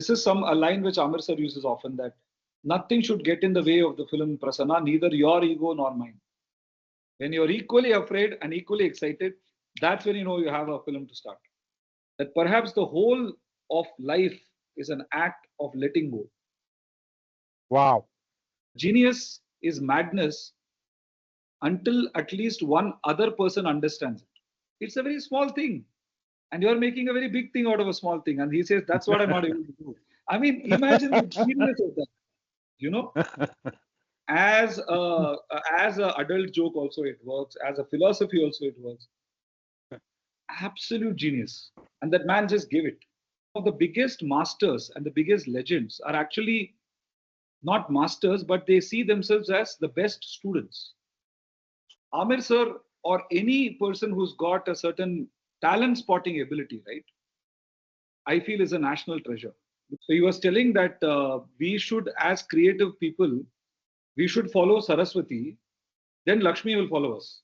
This is a line which Aamir sir uses often, that nothing should get in the way of the film Prasanna, neither your ego nor mine. When you're equally afraid and equally excited, that's when you know you have a film to start. That perhaps the whole of life is an act of letting go. Wow. Genius is madness until at least one other person understands it. It's a very small thing. And you're making a very big thing out of a small thing. And he says, that's what I'm not able to do. I mean, imagine the genius of that. You know, as a adult joke also it works, as a philosophy also it works. Absolute genius. And that man just gave it. The biggest masters and the biggest legends are actually not masters, but they see themselves as the best students. Aamir sir, or any person who's got a certain talent spotting ability, right, I feel is a national treasure. So he was telling that we should, as creative people, we should follow Saraswati, then Lakshmi will follow us.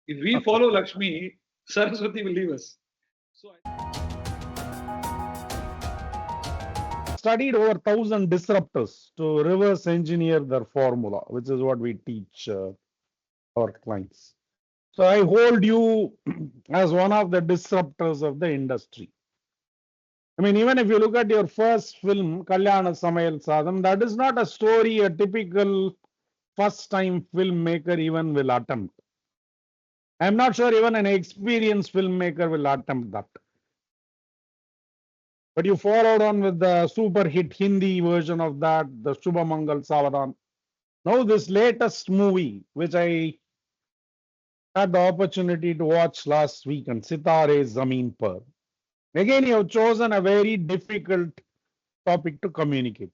If we follow Lakshmi, Saraswati will leave us. So Studied over 1,000 disruptors to reverse engineer their formula, which is what we teach our clients. So I hold you as one of the disruptors of the industry. I mean, even if you look at your first film, Kalyana Samayal Sadham, that is not a story a typical first-time filmmaker even will attempt. I'm not sure even an experienced filmmaker will attempt that. But you followed on with the super hit Hindi version of that, the Shubhamangal Savadan. Now this latest movie, which I had the opportunity to watch last week, on Sitaare Zameen Par. Again, you have chosen a very difficult topic to communicate.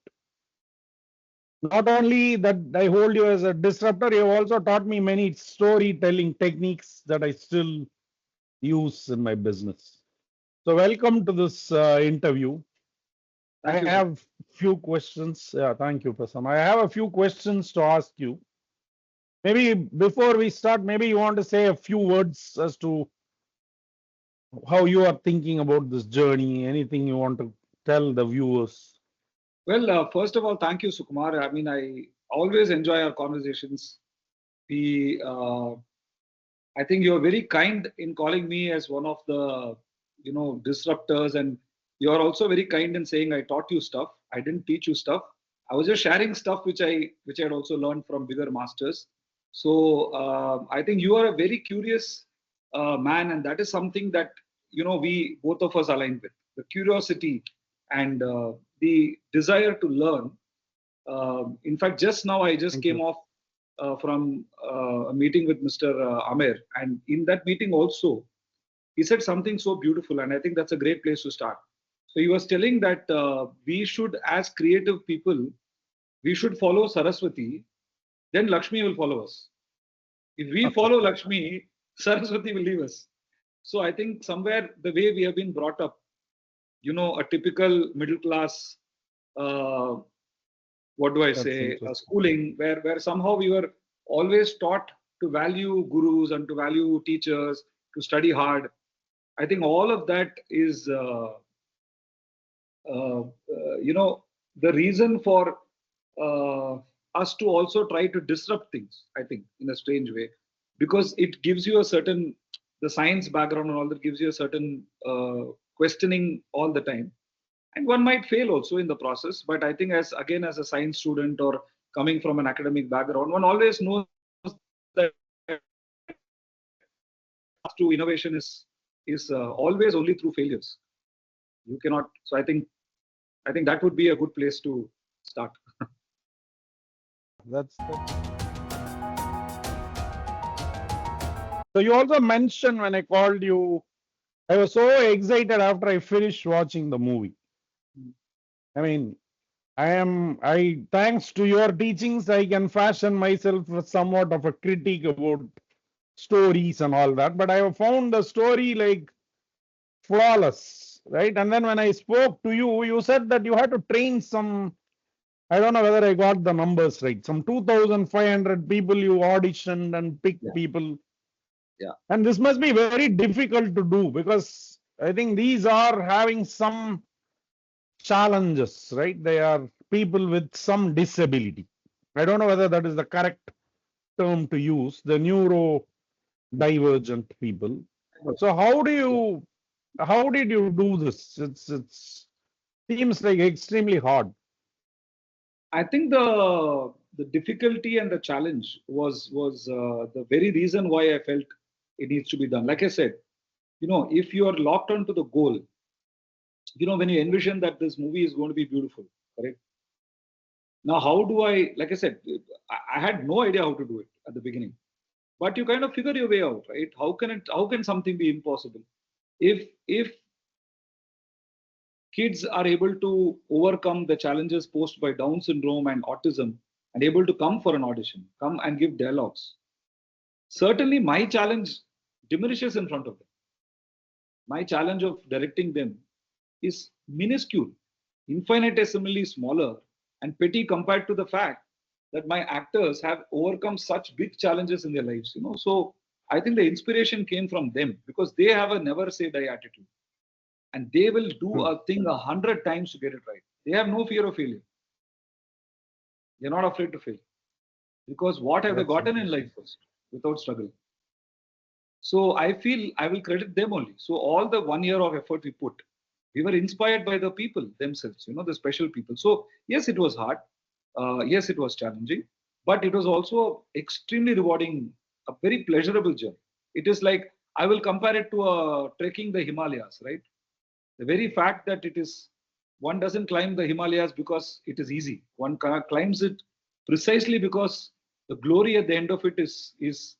Not only that I hold you as a disruptor, you have also taught me many storytelling techniques that I still use in my business. So welcome to this interview. I have few questions. Thank you, Prasanna. I have a few questions to ask you. Maybe before we start, maybe you want to say a few words as to how you are thinking about this journey. Anything you want to tell the viewers? Well, first of all, thank you, Sukumar. I mean, I always enjoy our conversations. I think you're very kind in calling me as one of the, disruptors, and you're also very kind in saying I taught you stuff. I didn't teach you stuff. I was just sharing stuff which I had also learned from bigger masters. So I think you are a very curious man, and that is something that we both of us aligned with. The curiosity and the desire to learn. In fact, just now I just came off from a meeting with Mr. Aamir, and in that meeting also, he said something so beautiful, and I think that's a great place to start. So he was telling that we should, as creative people, we should follow Saraswati, then Lakshmi will follow us. If we follow Lakshmi, Saraswati will leave us. So I think somewhere the way we have been brought up, a typical middle class, schooling, where somehow we were always taught to value gurus and to value teachers, to study hard. I think all of that is, the reason for us to also try to disrupt things, I think, in a strange way, because it gives you a certain, the science background and all that gives you a certain questioning all the time. And one might fail also in the process. But I think as a science student or coming from an academic background, one always knows that to innovation is always only through failures. You cannot. So I think that would be a good place to start. That's So you also mentioned when I called you, I was so excited after I finished watching the movie. I mean, thanks to your teachings, I can fashion myself somewhat of a critique about stories and all that, but I have found the story like flawless, right? And then when I spoke to you, you said that you had to train some, I don't know whether I got the numbers right, some 2,500 people you auditioned and picked people. Yeah. And this must be very difficult to do, because I think these are having some challenges, right? They are people with some disability. I don't know whether that is the correct term to use, the neurodivergent people. So how did you do this? It's seems like extremely hard. I think the difficulty and the challenge was the very reason why I felt it needs to be done. Like I said, if you are locked onto the goal, when you envision that this movie is going to be beautiful, correct? Now, how do I? Like I said, I had no idea how to do it at the beginning, but you kind of figure your way out, right? How can something be impossible? If kids are able to overcome the challenges posed by Down syndrome and autism and able to come for an audition, come and give dialogues, certainly my challenge diminishes in front of them. My challenge of directing them is minuscule, infinitesimally smaller, and petty compared to the fact that my actors have overcome such big challenges in their lives. So I think the inspiration came from them because they have a never say die attitude and they will do Hmm. a thing 100 times to get it right. They have no fear of failure. They're not afraid to fail because what have they That's gotten in life interesting. first without struggle? So I feel I will credit them only. So all the 1 year of effort we put, we were inspired by the people themselves, the special people. So yes, it was hard. Yes, it was challenging, but it was also extremely rewarding, a very pleasurable journey. It is like I will compare it to trekking the Himalayas, right? The very fact that one doesn't climb the Himalayas because it is easy. One climbs it precisely because the glory at the end of it is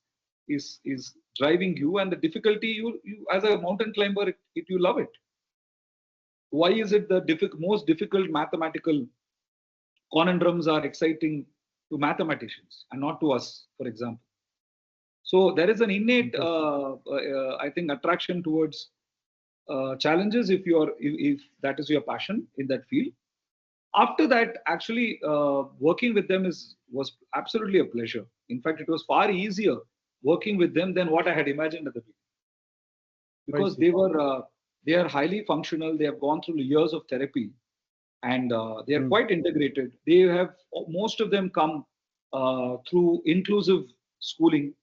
driving you, and the difficulty you as a mountain climber you love it. Why is it the most difficult mathematical conundrums are exciting to mathematicians and not to us, for example? So there is an innate, Interesting. I think, attraction towards challenges if that is your passion in that field. After that, actually, working with them was absolutely a pleasure. In fact, it was far easier working with them than what I had imagined at the beginning I because see. they are highly functional. They have gone through years of therapy and they are Hmm. quite integrated. They have most of them come through inclusive schooling,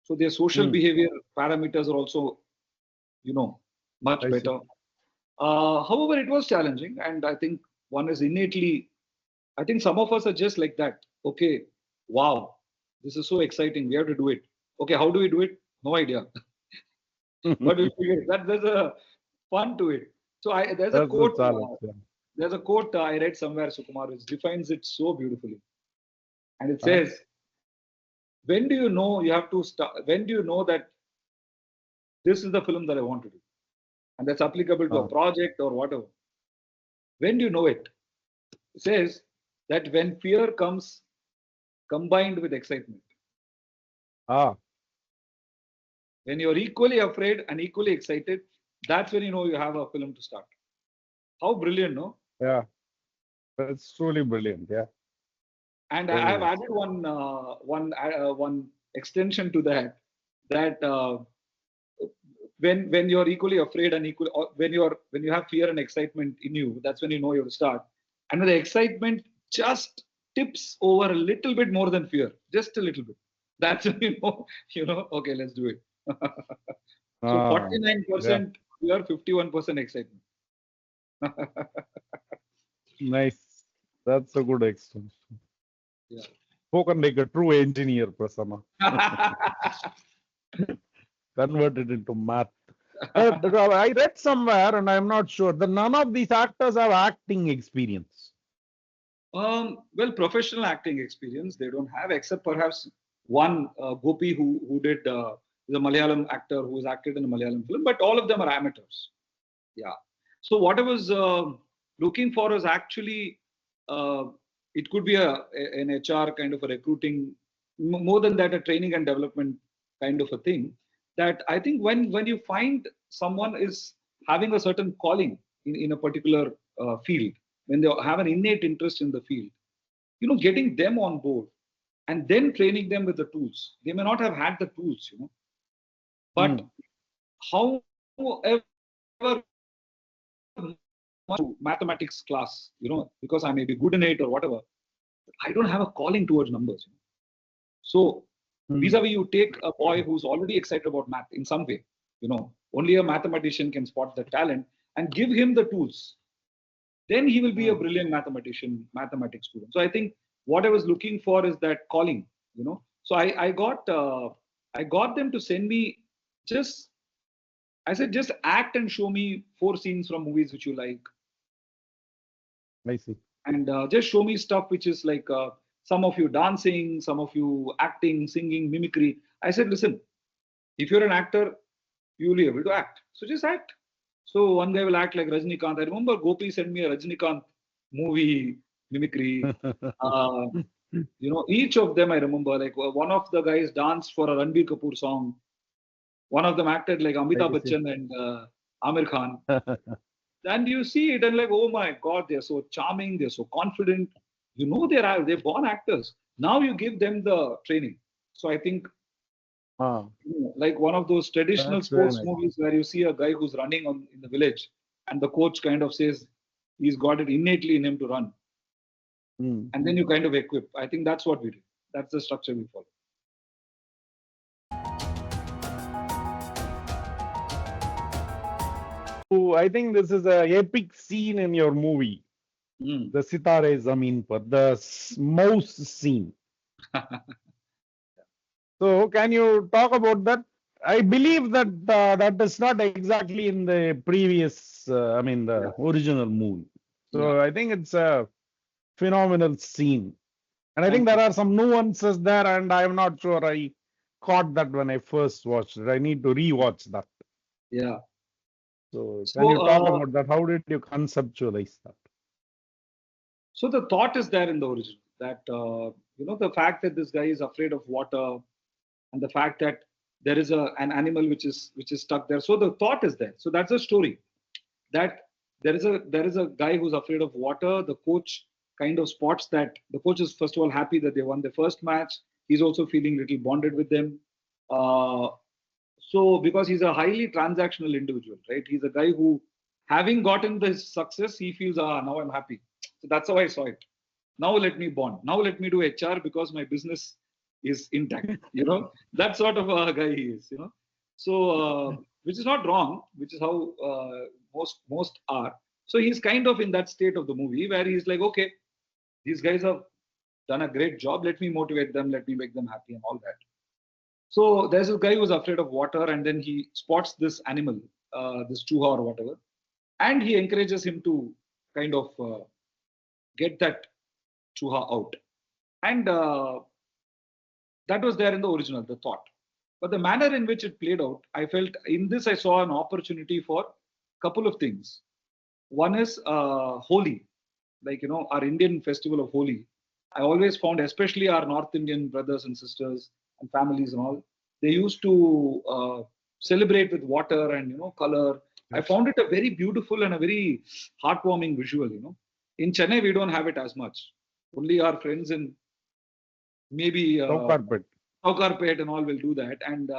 so their social Hmm. behavior parameters are also you know much I see. better. However, it was challenging, and I think one is innately. I think some of us are just like that. Okay, wow, this is so exciting. We have to do it. Okay, how do we do it? No idea. But we figure that there's a fun to it. So there's a That's the quote. challenge. Yeah. There's a quote I read somewhere, Sukumar, which defines it so beautifully, and it Huh? says, "When do you know you have to start? When do you know that this is the film that I want to do, and that's applicable to a Huh. project or whatever? When do you know it?" It says that when fear comes combined with excitement, Ah, when you're equally afraid and equally excited, that's when you know you have a film to start. How brilliant, no? yeah. That's truly brilliant. Yeah. And I Really have is. added one extension to that. That when you're equally afraid and equal, or when you have fear and excitement in you, that's when you know you have to start. And when the excitement just tips over a little bit more than fear, just a little bit, that's when okay, let's do it. So Ah, yeah. 49% fear, 51% excitement. Nice. That's a good extension. Yeah. Spoken like a true engineer, Prasanna. Converted into math. I read somewhere, and I'm not sure, that none of these actors have acting experience. Well, professional acting experience they don't have, except perhaps one Gopi who did the Malayalam actor who has acted in a Malayalam film, but all of them are amateurs. Yeah. So what I was looking for was actually uh, it could be an HR kind of a recruiting, more than that, a training and development kind of a thing. That I think when you find someone is having a certain calling in a particular field, when they have an innate interest in the field, getting them on board and then training them with the tools. They may not have had the tools, but Hmm. however much they have to mathematics class, because I may be good in it or whatever. I don't have a calling towards numbers. So vis-a-vis, you take a boy who's already excited about math in some way, only a mathematician can spot the talent and give him the tools. Then he will be a brilliant mathematician, mathematics student. So I think what I was looking for is that calling, So I got them to send me I said, just act and show me 4 scenes from movies which you like. I see. And just show me stuff which is like some of you dancing, some of you acting, singing, mimicry. I said, listen, if you're an actor, you will be able to act. So just act. So one guy will act like Rajnikant. I remember Gopi sent me a Rajnikant movie mimicry. Each of them I remember. Like one of the guys danced for a Ranbir Kapoor song. One of them acted like Amitabh Bachchan and Aamir Khan. And you see it and like, oh my God, they're so charming, they're so confident. They're born actors. Now you give them the training. So I think like one of those traditional sports movies where you see a guy who's running in the village and the coach kind of says he's got it innately in him to run. And then you kind of equip. I think that's what we do. That's the structure we follow. So I think this is an epic scene in your movie, the Sitaare Zameen Par, the mouse scene. So can you talk about that? I believe that that is not exactly in the previous, the original movie. So I think it's a phenomenal scene. And I think there are some nuances there, and I'm not sure I caught that when I first watched it. I need to rewatch that. Yeah. So can you talk about that? How did you conceptualize that? So the thought is there in the original that, the fact that this guy is afraid of water and the fact that there is an animal which is stuck there. So the thought is there. So that's a story that there is a guy who's afraid of water. The coach kind of spots that. The coach is first of all happy that they won the first match. He's also feeling a little bonded with them. So because he's a highly transactional individual, right? He's a guy who, having gotten this success, he feels, now I'm happy. So that's how I saw it. Now let me bond. Now let me do HR because my business is intact. That sort of a guy he is. So which is not wrong, which is how most are. So he's kind of in that state of the movie where he's like, okay, these guys have done a great job. Let me motivate them. Let me make them happy and all that. So there's a guy who's afraid of water, and then he spots this animal, this chuha or whatever, and he encourages him to kind of get that chuha out. And that was there in the original, the thought. But the manner in which it played out, I felt in this I saw an opportunity for a couple of things. One is Holi, like, our Indian festival of Holi. I always found, especially our North Indian brothers and sisters and families and all, they used to celebrate with water and, color. I found it a very beautiful and a very heartwarming visual, In Chennai, we don't have it as much. Only our friends in maybe Saukarpet and all will do that. And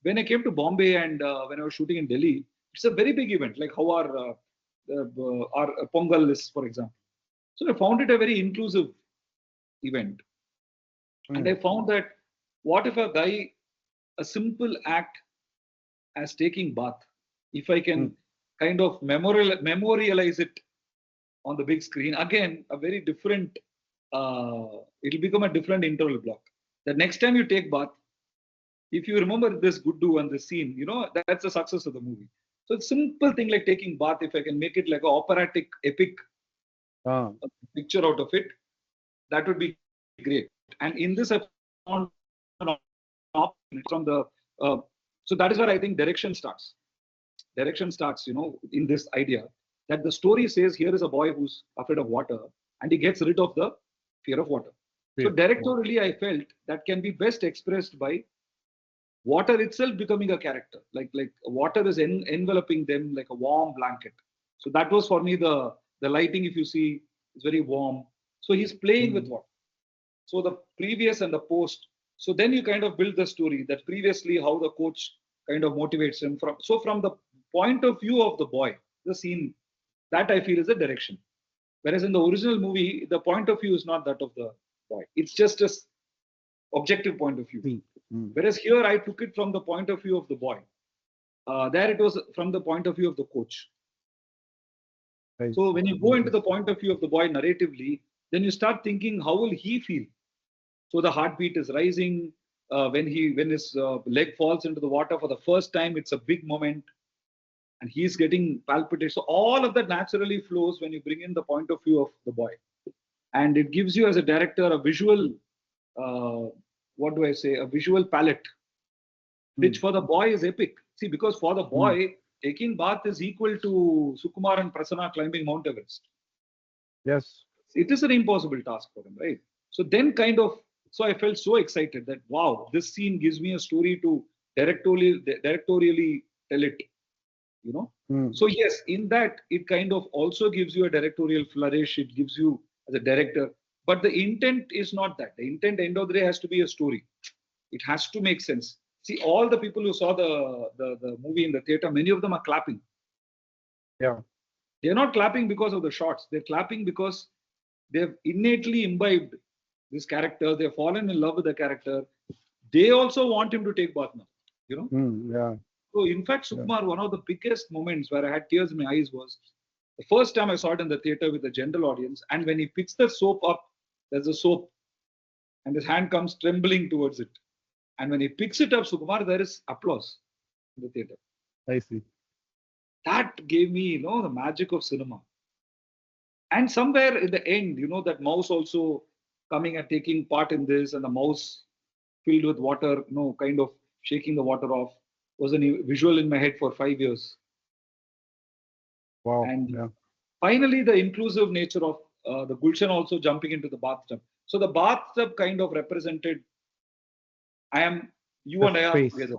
when I came to Bombay and when I was shooting in Delhi, it's a very big event, like how our Pongal is, for example. So I found it a very inclusive event. And I found that what if a simple act as taking bath, if I can kind of memorialize it on the big screen, again, a very different, it'll become a different interval block. The next time you take bath, if you remember this Guddu and this scene, that's the success of the movie. So it's simple thing like taking bath, if I can make it like an operatic, epic picture out of it, that would be great. And in this, I found an opportunity from the, so that is where I think direction starts. Direction starts, in this idea that the story says here is a boy who's afraid of water and he gets rid of the fear of water. So directorially, I felt that can be best expressed by water itself becoming a character. Like water is enveloping them like a warm blanket. So that was for me the lighting. If you see, is very warm. So he's playing with water. So the previous and the post. So then you kind of build the story that previously how the coach kind of motivates him from the point of view of the boy, the scene That I feel is the direction. Whereas in the original movie, the point of view is not that of the boy. It's just a objective point of view. Whereas here, I took it from the point of view of the boy. There it was from the point of view of the coach. So when you go into the point of view of the boy narratively, then you start thinking, how will he feel? So the heartbeat is rising. When his leg falls into the water for the first time, it's a big moment, and he's getting palpitated. So all of that naturally flows when you bring in the point of view of the boy, and it gives you as a director a visual, what do I say, a visual palette, which for the boy is epic. See, because for the boy, taking bath is equal to Sukumar and Prasanna climbing Mount Everest. Yes. It is an impossible task for him, right? So so I felt so excited that, wow, this scene gives me a story to directorially tell it, you know? So yes, in that, it kind of also gives you a directorial flourish. It gives you as a director, but the intent is not that. The intent, end of the day, has to be a story. It has to make sense. See, all the people who saw the movie in the theater, many of them are clapping. Yeah. They're not clapping because of the shots. They're clapping because they've innately imbibed this character. They've fallen in love with the character. They also want him to take bath now, you know? Yeah. So in fact, Sukumar, one of the biggest moments where I had tears in my eyes was the first time I saw it in the theater with the general audience. And when he picks the soap up, there's a soap, and his hand comes trembling towards it. And when he picks it up, Sukumar, there is applause in the theater. I see. That gave me, the magic of cinema. And somewhere in the end, that mouse also coming and taking part in this, and the mouse filled with water, kind of shaking the water off, was a visual in my head for 5 years. Wow. And finally, the inclusive nature of the Gulshan also jumping into the bathtub. So the bathtub kind of represented, you and I are together.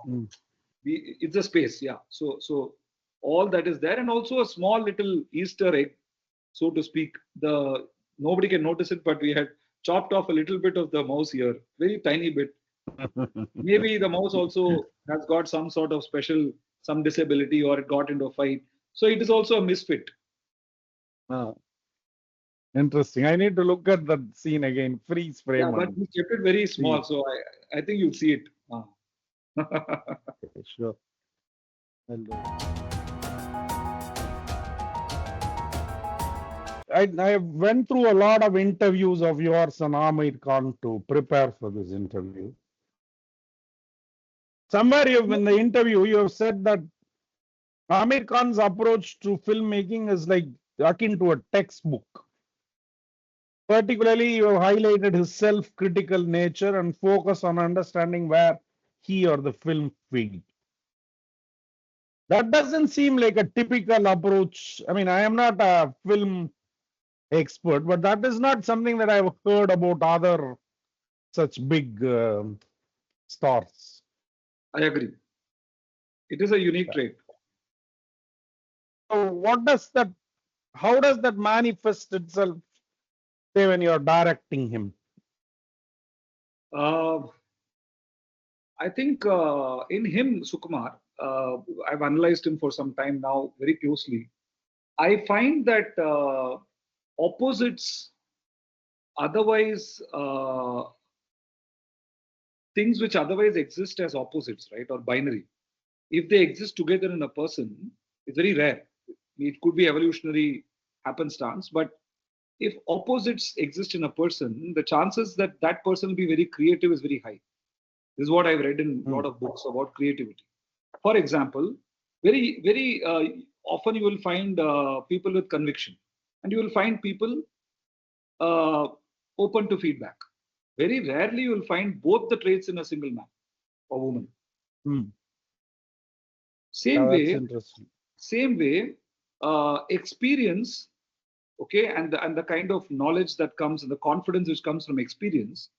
It's a space, yeah. So all that is there, and also a small little Easter egg, so to speak. Nobody can notice it, but we had chopped off a little bit of the mouse here, very tiny bit. Maybe the mouse also has got some sort of some disability, or it got into a fight. So it is also a misfit. Interesting. I need to look at that scene again. Freeze frame. Yeah, but we kept it very small, so I think you'll see it. Okay, sure. I went through a lot of interviews of yours and Aamir Khan to prepare for this interview. Somewhere in the interview, you have said that Aamir Khan's approach to filmmaking is like akin to a textbook. Particularly, you have highlighted his self-critical nature and focus on understanding where he or the film failed. That doesn't seem like a typical approach. I mean, I am not a film expert, but that is not something that I've heard about other such big stars. I agree. It is a unique trait. So how does that manifest itself, say, when you're directing him? I think in him, Sukumar, I've analyzed him for some time now very closely. I find that opposites, otherwise, things which otherwise exist as opposites, right, or binary, if they exist together in a person, it's very rare. It could be evolutionary happenstance, but if opposites exist in a person, the chances that that person will be very creative is very high. This is what I've read in a lot of books about creativity. For example, very, very often you will find people with conviction, and you will find people open to feedback. Very rarely you will find both the traits in a single man or woman. Same way, experience, okay, and the kind of knowledge that comes and the confidence which comes from experience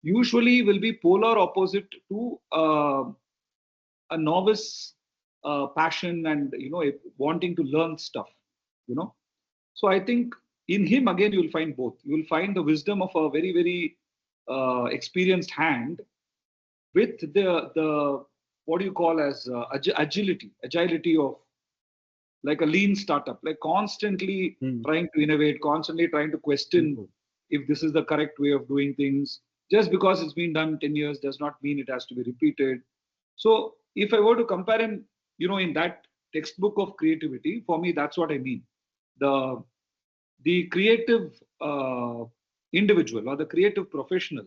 usually will be polar opposite to a novice passion and wanting to learn stuff. So I think in him again you will find both. You will find the wisdom of a very, very experienced hand with the what do you call as agility of like a lean startup, like constantly Hmm. trying to innovate, constantly trying to question if this is the correct way of doing things. Just because it's been done 10 years does not mean it has to be repeated. So if I were to compare him, in that textbook of creativity, for me, that's what I mean. The the creative individual or the creative professional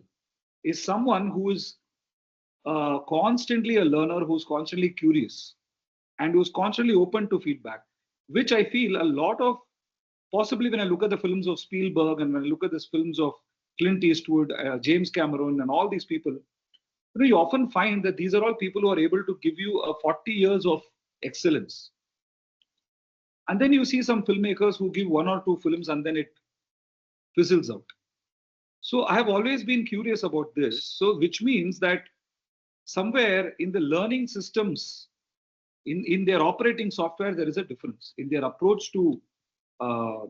is someone who is constantly a learner, who's constantly curious, and who's constantly open to feedback, which I feel a lot of, possibly when I look at the films of Spielberg and when I look at the films of Clint Eastwood, James Cameron, and all these people, you often find that these are all people who are able to give you a 40 years of excellence. And then you see some filmmakers who give one or two films and then it fizzles out. So I have always been curious about this. So, which means that somewhere in the learning systems, in their operating software, there is a difference in their approach to uh,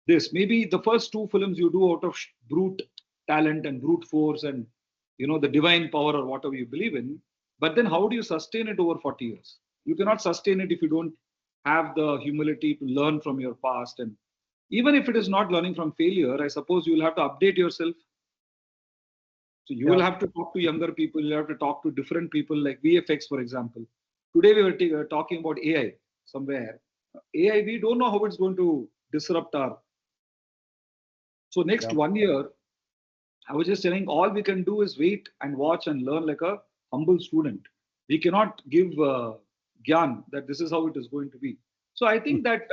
this. Maybe the first two films you do out of brute talent and brute force and the divine power or whatever you believe in. But then how do you sustain it over 40 years? You cannot sustain it if you don't have the humility to learn from your past. And even if it is not learning from failure, I suppose you'll have to update yourself. So you will Yeah. have to talk to younger people. You have to talk to different people, like VFX, for example. Today we were talking about AI somewhere. AI, we don't know how it's going to disrupt our. So next Yeah. 1 year, I was just telling, all we can do is wait and watch and learn like a humble student. We cannot give gyan that this is how it is going to be. So I think that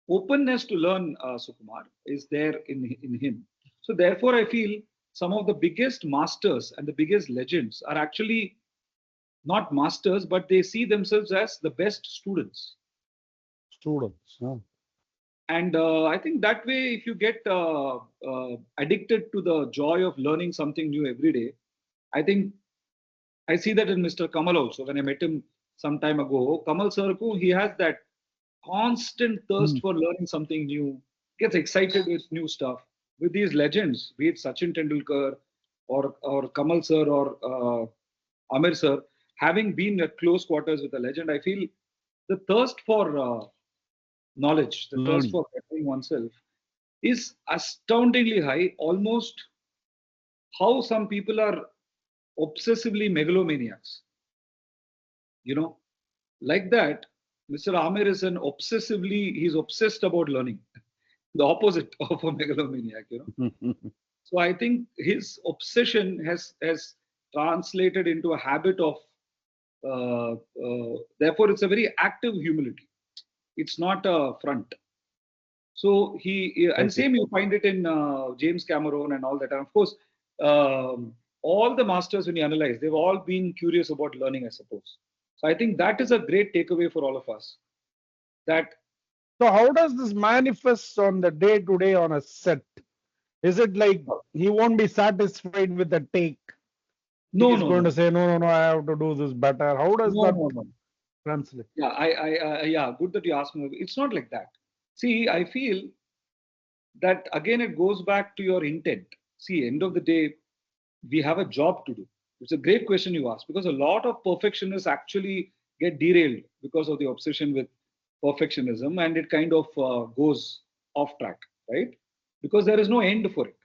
openness to learn, Sukumar, is there in him. So therefore, I feel some of the biggest masters and the biggest legends are actually not masters, but they see themselves as the best students. Students. Yeah. And I think that way, if you get addicted to the joy of learning something new every day, I think I see that in Mr. Kamal also. When I met him some time ago, Kamal sir, he has that constant Hmm. thirst for learning something new, gets excited with new stuff. With these legends, be it Sachin Tendulkar or Kamal sir or Aamir sir, having been at close quarters with a legend, I feel the thirst for knowledge, the thirst Learning. for bettering oneself is astoundingly high, almost how some people are obsessively megalomaniacs. You know, like that, Mr. Amir is he's obsessed about learning, the opposite of a megalomaniac. So I think his obsession has translated into a habit of, therefore, it's a very active humility. It's not a front. So and Okay. same you find it in James Cameron and all that. And of course, all the masters, when you analyze, they've all been curious about learning, I suppose. So I think that is a great takeaway for all of us. That So how does this manifest on the day to day on a set? Is it like he won't be satisfied with the take? no, He's no, going no, to say, no, no, no, I have to do this better. How does no, that no, no. translate? Yeah, yeah, good that you asked me. It's not like that. See, I feel that again it goes back to your intent. See, end of the day, we have a job to do. It's a great question you asked, because a lot of perfectionists actually get derailed because of the obsession with perfectionism, and it kind of goes off track, right? Because there is no end for it.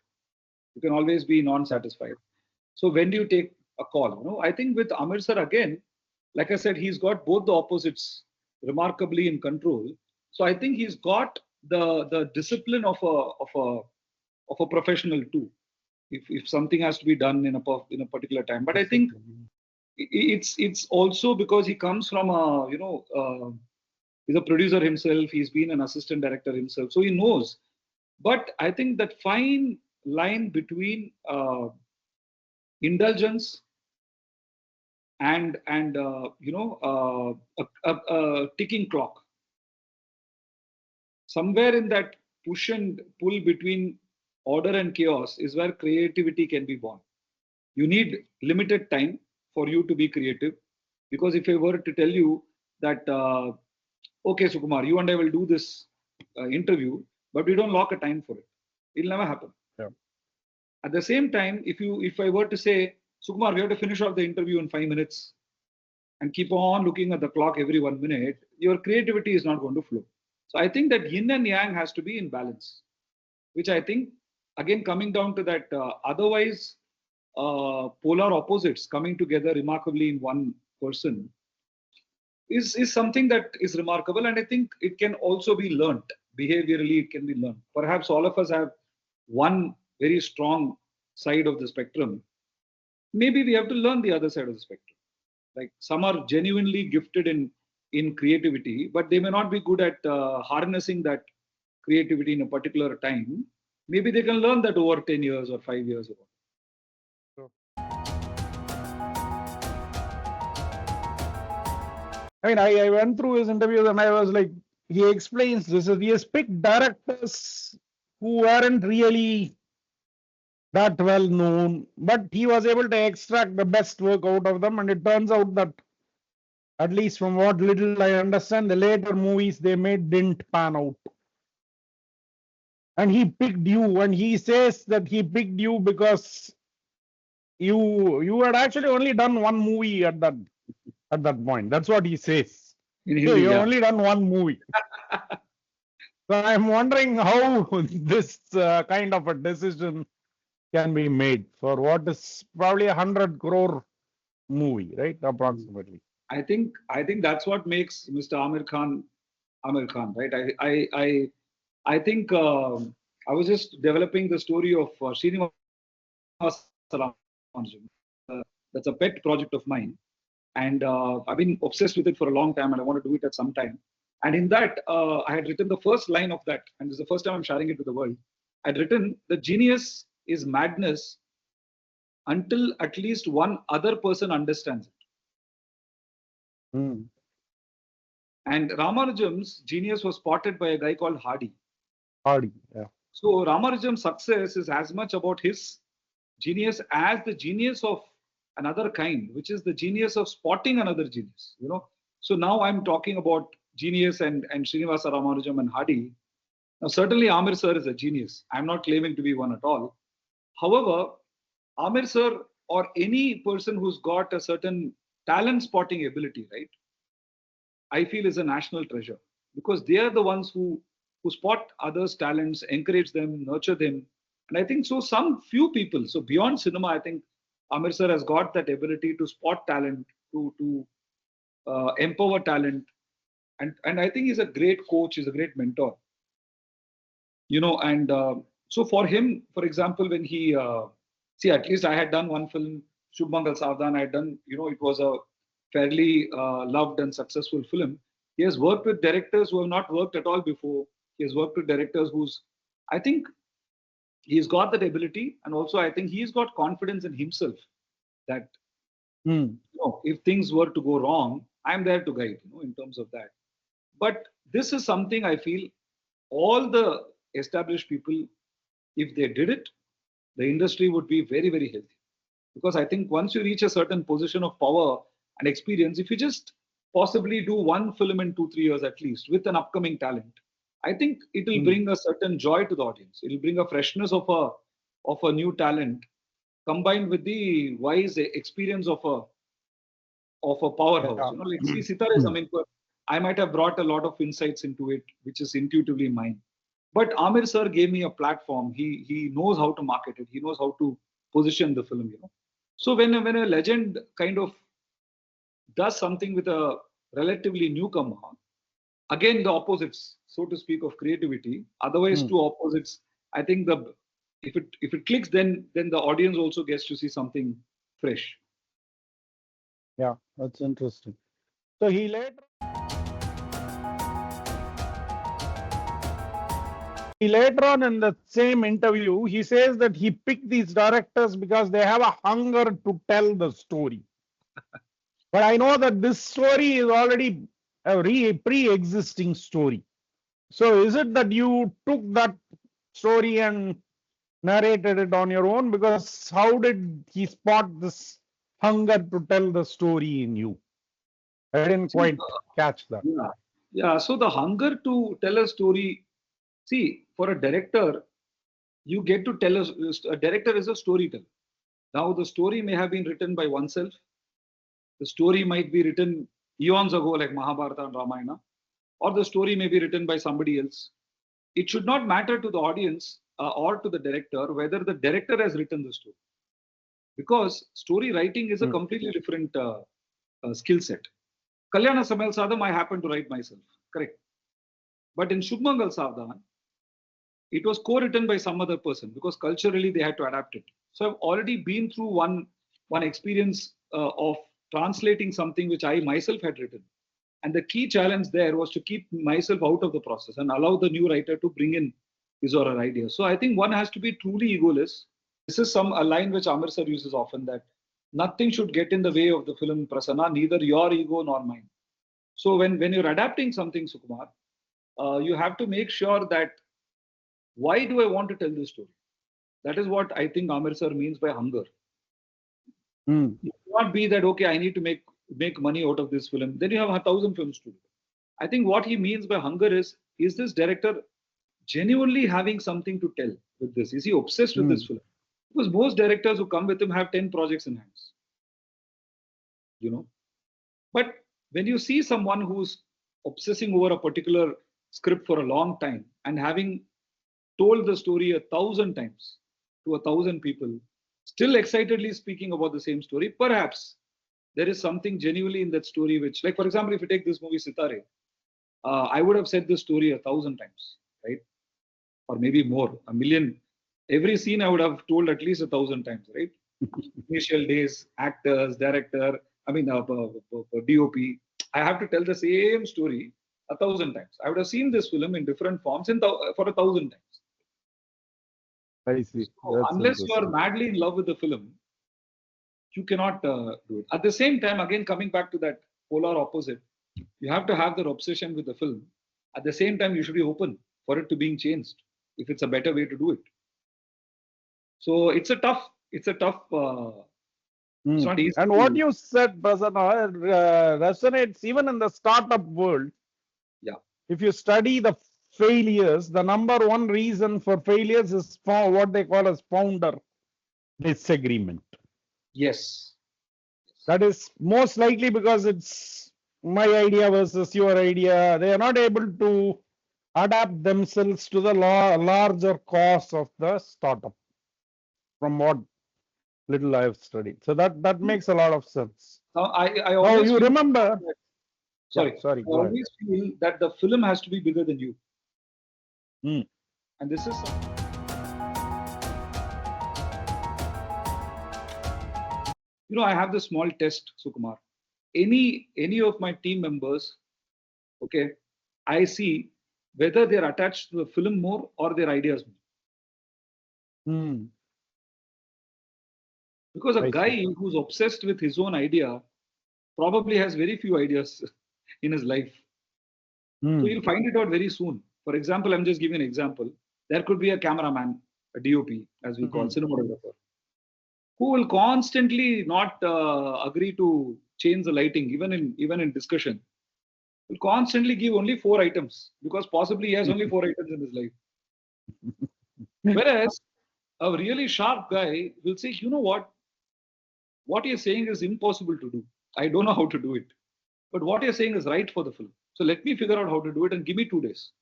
You can always be Yeah. non-satisfied. So when do you take a call? I think with Amir sir again, like I said, he's got both the opposites remarkably in control. So I think he's got the discipline of a professional too. If something has to be done in a particular time, but I think Discipline. it's also because he comes from a he's a producer himself. He's been an assistant director himself, so he knows. But I think that fine line between indulgence and a ticking clock, somewhere in that push and pull between order and chaos is where creativity can be born. You need limited time for you to be creative, because if I were to tell you that okay, Sukumar, you and I will do this interview, but we don't lock a time for it, it'll never happen. Yeah. At the same time, if I were to say, Sukumar, we have to finish off the interview in 5 minutes, and keep on looking at the clock every 1 minute, your creativity is not going to flow. So I think that yin and yang has to be in balance, which I think, again, coming down to that, otherwise polar opposites coming together remarkably in one person is something that is remarkable. And I think it can also be learnt. Behaviorally, it can be learned. Perhaps all of us have one very strong side of the spectrum. Maybe we have to learn the other side of the spectrum. Like some are genuinely gifted in creativity, but they may not be good at harnessing that creativity in a particular time. Maybe they can learn that over 10 years or 5 years ago. I mean, I went through his interviews and I was like, he explains this. He has picked directors who weren't really that well known, but he was able to extract the best work out of them. And it turns out that, at least from what little I understand, the later movies they made didn't pan out. And he picked you, and he says that he picked you because you had actually only done one movie at that point. That's what he says. In So Hindi, you yeah. only done one movie. So I'm wondering how this kind of a decision can be made for what is probably 100 crore movie, right? Approximately. I think that's what makes Mr. Aamir Khan, right? I think I was just developing the story of Srinivasa Ramanujan. That's a pet project of mine, and I've been obsessed with it for a long time, and I want to do it at some time. And in that, I had written the first line of that, and this is the first time I'm sharing it with the world. I'd written, "The genius is madness until at least one other person understands it." Mm. And Ramanujan's genius was spotted by a guy called Hardy. Hardy, yeah. So Ramanujan's success is as much about his genius as the genius of another kind, which is the genius of spotting another genius. So now I'm talking about genius and Srinivasa Ramanujan and Hardy. Now certainly Aamir sir is a genius. I'm not claiming to be one at all. However, Aamir sir or any person who's got a certain talent spotting ability, right, I feel is a national treasure, because they are the ones who spot others' talents, encourage them, nurture them. And I think so some few people, so beyond cinema, I think Aamir sir has got that ability to spot talent, to empower talent. And I think he's a great coach, he's a great mentor. And so for him, for example, when he, see, at least I had done one film, Shubh Mangal Savdhan, I had done, it was a fairly loved and successful film. He has worked with directors who have not worked at all before. He has worked with directors I think he's got that ability. And also, I think he's got confidence in himself that, if things were to go wrong, I'm there to guide, in terms of that. But this is something I feel all the established people, if they did it, the industry would be very, very healthy. Because I think once you reach a certain position of power and experience, if you just possibly do one film in 2-3 years at least with an upcoming talent, I think it will bring a certain joy to the audience. It will bring a freshness of a new talent combined with the wise experience of a powerhouse. Like see Sitaare Zameen Par, I might have brought a lot of insights into it, which is intuitively mine. But Aamir sir gave me a platform. He knows how to market it. He knows how to position the film. So when a legend kind of does something with a relatively newcomer, again the opposites, so to speak, of creativity. Otherwise, two opposites. I think if it clicks, then the audience also gets to see something fresh. Yeah, that's interesting. So he later on in the same interview, he says that he picked these directors because they have a hunger to tell the story. But I know that this story is already a pre-existing story. So is it that you took that story and narrated it on your own? Because how did he spot this hunger to tell the story in you? I didn't quite catch that. Yeah. So the hunger to tell a story, see, for a director, you get to tell a director is a storyteller. Now, the story may have been written by oneself. The story might be written eons ago, like Mahabharata and Ramayana, or the story may be written by somebody else. It should not matter to the audience or to the director whether the director has written the story, because story writing is a completely different skill set. Kalyana Samayal Sadam, I happen to write myself, correct. But in Shubmangal Savdan, it was co-written by some other person because culturally they had to adapt it. So I've already been through one experience of translating something which I myself had written. And the key challenge there was to keep myself out of the process and allow the new writer to bring in his or her idea. So I think one has to be truly egoless. This is a line which Aamir sir uses often, that nothing should get in the way of the film Prasanna, neither your ego nor mine. So when you're adapting something, Sukumar, you have to make sure that why do I want to tell this story? That is what I think Aamir sir means by hunger. It should not be that, okay, I need to make money out of this film. Then you have 1,000 films to do. I think what he means by hunger is this director genuinely having something to tell with this? Is he obsessed with this film? Because most directors who come with him have 10 projects in hands. You know? But when you see someone who's obsessing over a particular script for a long time and having told the story 1,000 times to 1,000 people, still excitedly speaking about the same story, perhaps there is something genuinely in that story which, like for example, if you take this movie Sitaare, I would have said this story 1,000 times, right? Or maybe more, a million. Every scene I would have told at least 1,000 times, right? Initial days, actors, director, DOP. I have to tell the same story 1,000 times. I would have seen this film in different forms for 1,000 times. I see. So unless you are madly in love with the film, you cannot do it. At the same time, again, coming back to that polar opposite, you have to have that obsession with the film. At the same time, you should be open for it to being changed if it's a better way to do it. So it's a tough. It's not easy. And what you said, Prasanna, resonates even in the startup world. Yeah. If you study the failures, the number one reason for failures is what they call as founder disagreement. Yes. That is most likely because it's my idea versus your idea. They are not able to adapt themselves to the larger cause of the startup, from what little I have studied. So that makes a lot of sense. Now, I always you remember. Sorry. Sorry. I always feel that the film has to be bigger than you. And this is I have this small test, Sukumar. Any of my team members, okay, I see whether they're attached to the film more or their ideas more. Because a guy who's obsessed with his own idea probably has very few ideas in his life. So you'll find it out very soon. For example, I'm just giving an example. There could be a cameraman, a DOP, as we call, cinematographer, who will constantly not agree to change the lighting, even in discussion. Will constantly give only 4 items because possibly he has only 4 items in his life. Whereas a really sharp guy will say, you know what you're saying is impossible to do. I don't know how to do it. But what you're saying is right for the film. So let me figure out how to do it and give me 2 days.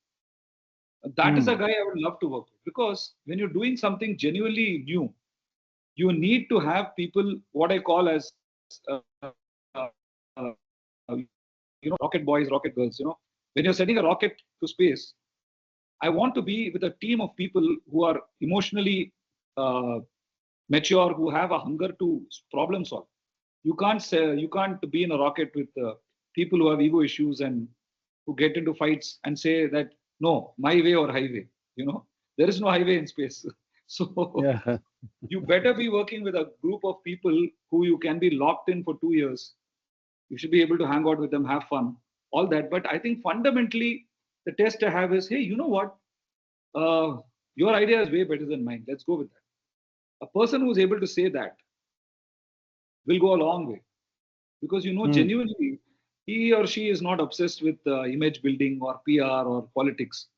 That is a guy I would love to work with, because when you're doing something genuinely new, you need to have people, what I call as, rocket boys, rocket girls. When you're sending a rocket to space, I want to be with a team of people who are emotionally mature, who have a hunger to problem solve. You can't be in a rocket with people who have ego issues and who get into fights and say that, no, my way or highway. There is no highway in space. So you better be working with a group of people who you can be locked in for 2 years. You should be able to hang out with them, have fun, all that. But I think fundamentally, the test I have is, hey, you know what? Your idea is way better than mine. Let's go with that. A person who's able to say that will go a long way, because genuinely he or she is not obsessed with image building or PR or politics.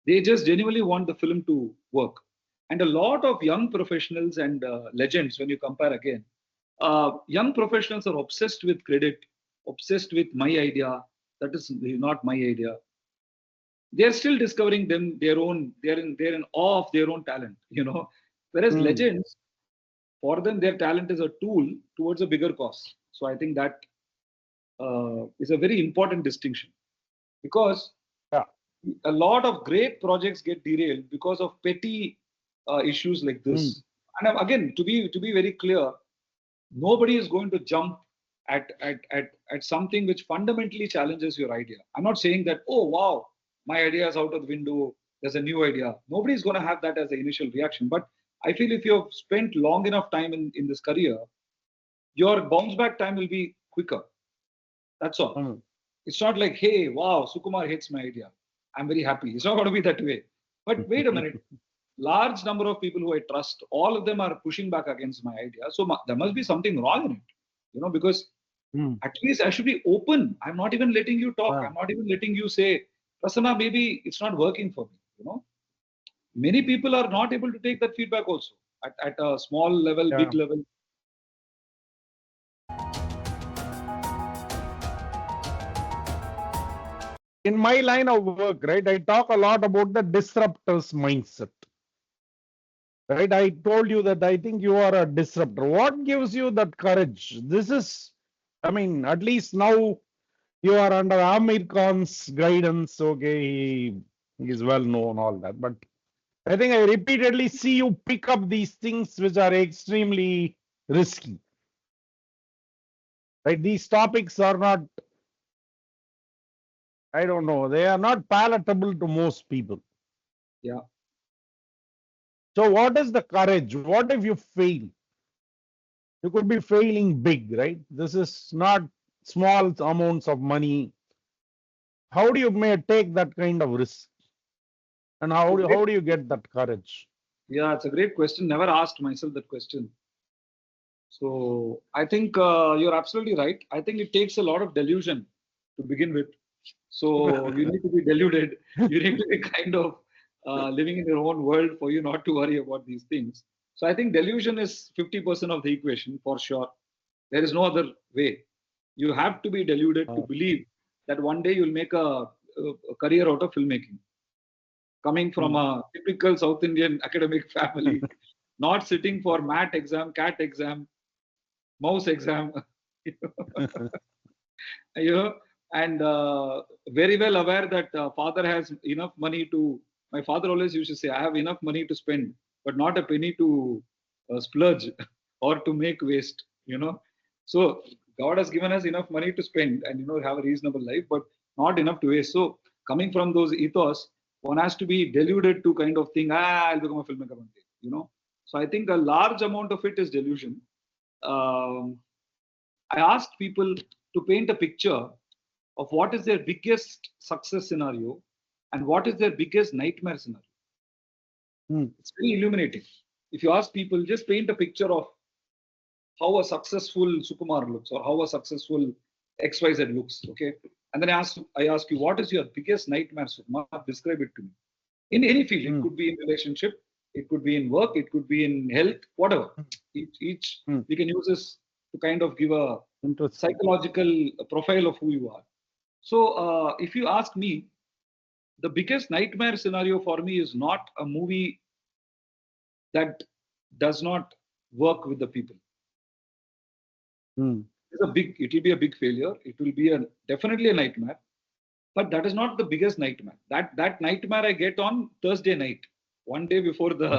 They just genuinely want the film to work. And a lot of young professionals and legends, when you compare again, young professionals are obsessed with credit, obsessed with my idea. That is not my idea. They are still discovering their own. They're in awe of their own talent. Whereas Hmm. legends, for them, their talent is a tool towards a bigger cause. So I think that is a very important distinction, because Yeah. a lot of great projects get derailed because of petty issues like Hmm. this. And again, to be very clear, nobody is going to jump at something which fundamentally challenges your idea. I'm not saying that, oh wow, my idea is out of the window, there's a new idea. Nobody is going to have that as the initial reaction. But I feel if you've spent long enough time in this career, your bounce back time will be quicker. That's all. Hmm. It's not like, hey, wow, Sukumar hates my idea. I'm very happy. It's not going to be that way. But wait a minute. Large number of people who I trust, all of them are pushing back against my idea. So there must be something wrong in it, because Hmm. at least I should be open. I'm not even letting you talk. Yeah. I'm not even letting you say, Prasanna, maybe it's not working for me. Many people are not able to take that feedback also at a small level, Yeah. big level. In my line of work, right, I talk a lot about the disruptor's mindset. Right, I told you that I think you are a disruptor. What gives you that courage? This is, I mean, at least now you are under Aamir Khan's guidance. Okay, he is well known, all that. But I think I repeatedly see you pick up these things which are extremely risky. Right, these topics are not, I don't know, they are not palatable to most people. Yeah. So, what is the courage? What if you fail? You could be failing big, right? This is not small amounts of money. How do you may take that kind of risk? And It's a great, how do you get that courage? yeah, it's a great question. Never asked myself that question. So I think you're absolutely right. I think it takes a lot of delusion to begin with. So you need to be deluded. You need to be kind of living in your own world for you not to worry about these things. So I think delusion is 50% of the equation for sure. There is no other way. You have to be deluded to believe that one day you'll make a career out of filmmaking. Coming from Hmm. a typical South Indian academic family, not sitting for MAT exam, CAT exam, mouse exam, you know, and very well aware that father has enough money to. My father always used to say, "I have enough money to spend, but not a penny to splurge or to make waste." So God has given us enough money to spend and have a reasonable life, but not enough to waste. So coming from those ethos, one has to be deluded to kind of think, I'll become a filmmaker one day. So I think a large amount of it is delusion. Um, I asked people to paint a picture of what is their biggest success scenario and what is their biggest nightmare scenario. Hmm. It's very illuminating. If you ask people, just paint a picture of how a successful Sukumar looks or how a successful XYZ looks. Okay. And then I ask you, what is your biggest nightmare, Sukumar? Describe it to me. In any field, it Hmm. could be in relationship, it could be in work, it could be in health, whatever. Each Hmm. we can use this to kind of give a Interesting. psychological profile of who you are. So, if you ask me, the biggest nightmare scenario for me is not a movie that does not work with the people. Hmm. It will be a big failure. It will be definitely a nightmare, but that is not the biggest nightmare. That nightmare I get on Thursday night, one day before the